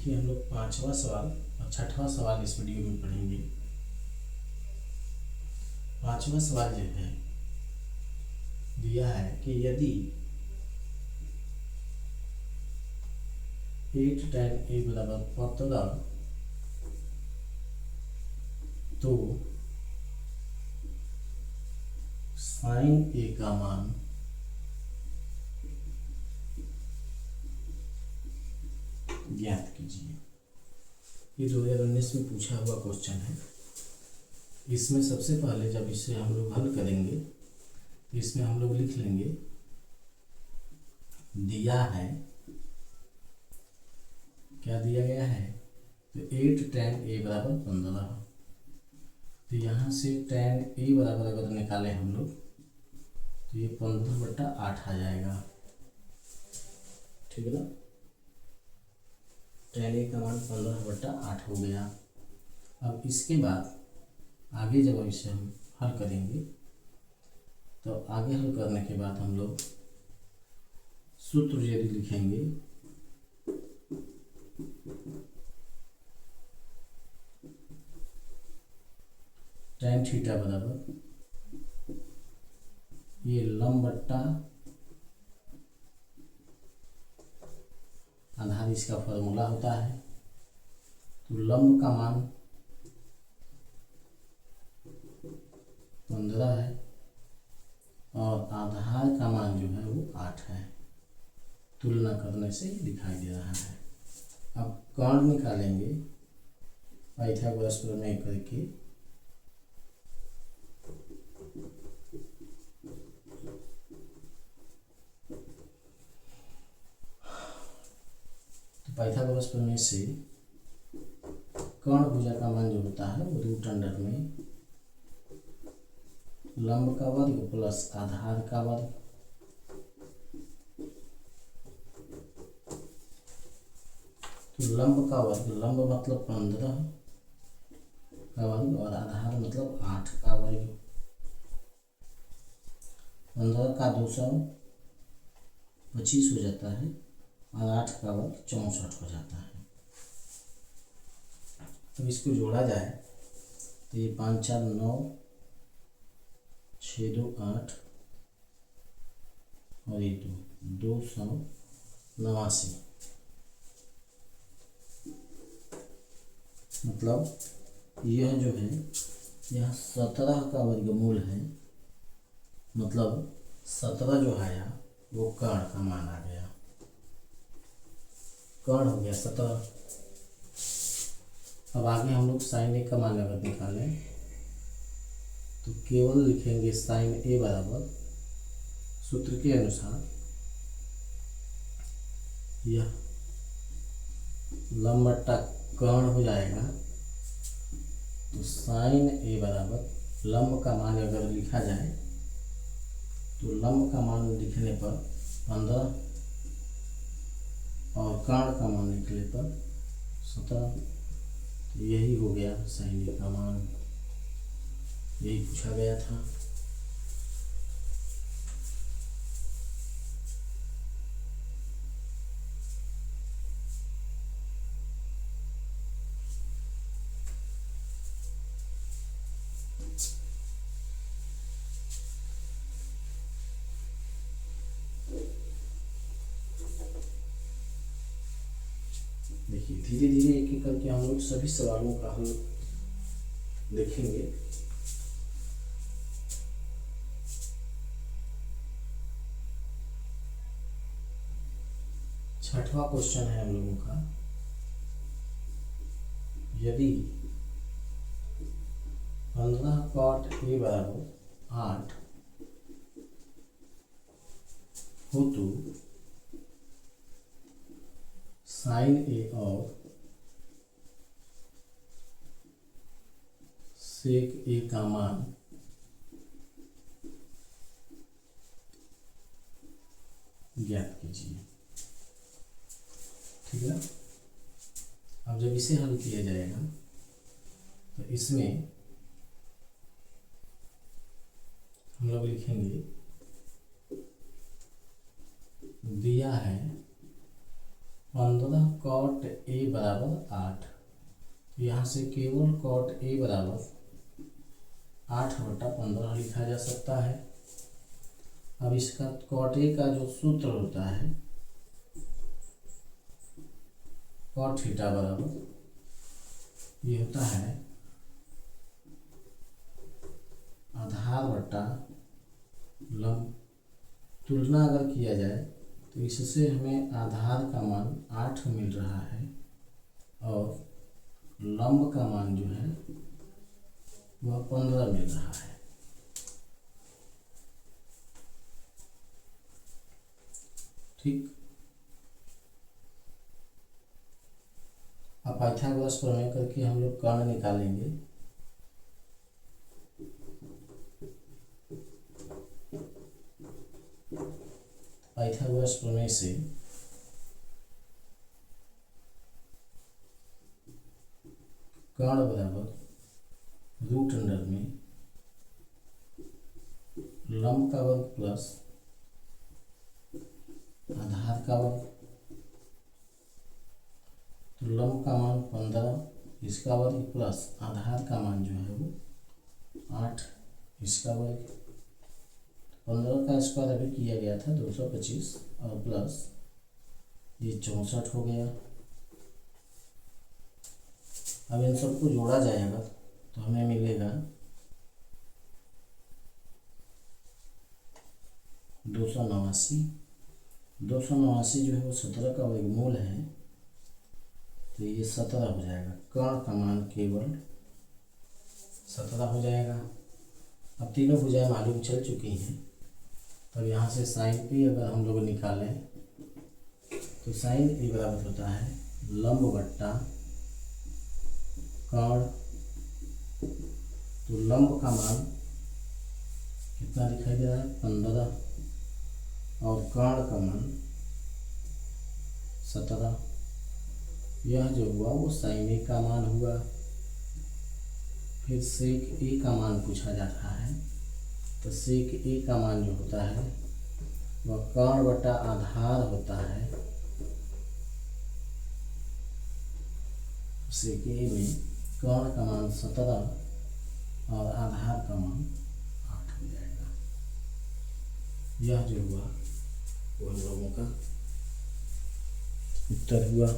देखिए हम लोग पांचवा सवाल और छठवां सवाल इस वीडियो में पढ़ेंगे। पांचवा सवाल जो है दिया है कि यदि 8 tan a बराबर 15 तो sin a का मान ज्ञात कीजिए। ये 2019 में पूछा हुआ क्वेश्चन है। इसमें सबसे पहले जब इसे हम लोग हल करेंगे तो इसमें हम लोग लिख लेंगे दिया है, क्या दिया गया है, तो 8 tan a बराबर 15। तो यहाँ से tan a बराबर अगर निकालें हम लोग तो ये 15/8 आ जाएगा, ठीक है ना। tan a का मान 15/8 हो गया। अब इसके बाद आगे जब इसे हम हल करेंगे तो आगे हल करने के बाद हम लोग सूत्र यदि लिखेंगे tan थीटा बराबर ये लंब बट्टा आधार, इसका फॉर्मूला होता है। तो लंब का मान 15 है और आधार का मान जो है वो 8 है। तुलना करने से दिखाई दे रहा है। अब कर्ण निकालेंगे पाइथागोरस प्रमेय करके। तो पाइथागोरस प्रमेय से कर्ण भुजा का मान जो होता है वो रूट अंडर में लंब का वर्ग प्लस आधार का वर्ग तो लंब का वर्ग, लंब मतलब 15 का वर्ग और आधार मतलब 8 का वर्ग। 15 का 225 हो जाता है और 8 का वर्ग 64 हो जाता है। तो इसको जोड़ा जाए तो ये 5 4 9 6 2 8 और ये 289, मतलब यह जो है यह 17 का वर्गमूल है। मतलब 17 जो आया वो कर्ण का मान आ गया, कर्ण हो गया 17। अब आगे हम लोग साइन ए का मान अगर निकालें तो केवल लिखेंगे साइन ए बराबर सूत्र के अनुसार यह लंब बट्टा कर्ण हो जाएगा। तो साइन ए बराबर लंब का मान अगर लिखा जाए तो लंब का मान लिखने पर 15 और कर्ण का मान लिखने पर 17। तो यही हो गया साइन ए का मान, यही पूछा गया था। देखिए धीरे धीरे एक एक करके हम लोग सभी सवालों का हल देखेंगे। छठवां क्वेश्चन है हम लोगों का, यदि 15 cot a बराबर 8 हो तो साइन ए और सेक ए का मान ज्ञात कीजिए, ठीक है। अब जब इसे हल किया जाएगा तो इसमें हम लोग लिखेंगे दिया है 15 कॉट ए बराबर 8। यहाँ से केवल कॉट ए बराबर 8/15 लिखा जा सकता है। अब इसका कॉट ए का जो सूत्र होता है कॉट थीटा बराबर ये होता है आधार बटा लंब। तुलना अगर किया जाए तो इससे हमें आधार का मान 8 मिल रहा है और लंब का मान जो है वह 15 मिल रहा है। ठीक। अब पाइथागोरस प्रमेय करके हम लोग कर्ण निकालेंगे। पाइथागोरस प्रमेय से कर्ण बराबर रूट अंडर में लंब का वर्ग प्लस आधार का वर्ग। तो लंब का मान 15 इसका वर्ग प्लस आधार का मान जो है वो 8 इसका वर्ग। 15 का स्क्वायर अभी किया गया था 225 और प्लस ये 64 हो गया। अब इन सबको जोड़ा जाएगा तो हमें मिलेगा 289। 289 जो है वो 17 का वर्गमूल है तो ये 17 हो जाएगा। कर्ण का मान केवल 17 हो जाएगा। अब तीनों भुजाएं मालूम चल चुकी हैं। तब यहाँ से साइन ए अगर हम लोग निकालें तो साइन ए बराबर होता है लंब बट्टा कर्ण। तो लंब का मान कितना दिखाई दे रहा है 15 और कर्ण का मान 17। यह जो हुआ वो साइन ए का मान हुआ। फिर सेक ए का मान पूछा जा रहा है तो सेक ए का मान जो होता है वह कर्ण बटा आधार होता है। सेक ए में कर्ण का मान 17 और आधार का मान 8 हो जाएगा। यह जो हुआ वो हम लोगों का उत्तर हुआ।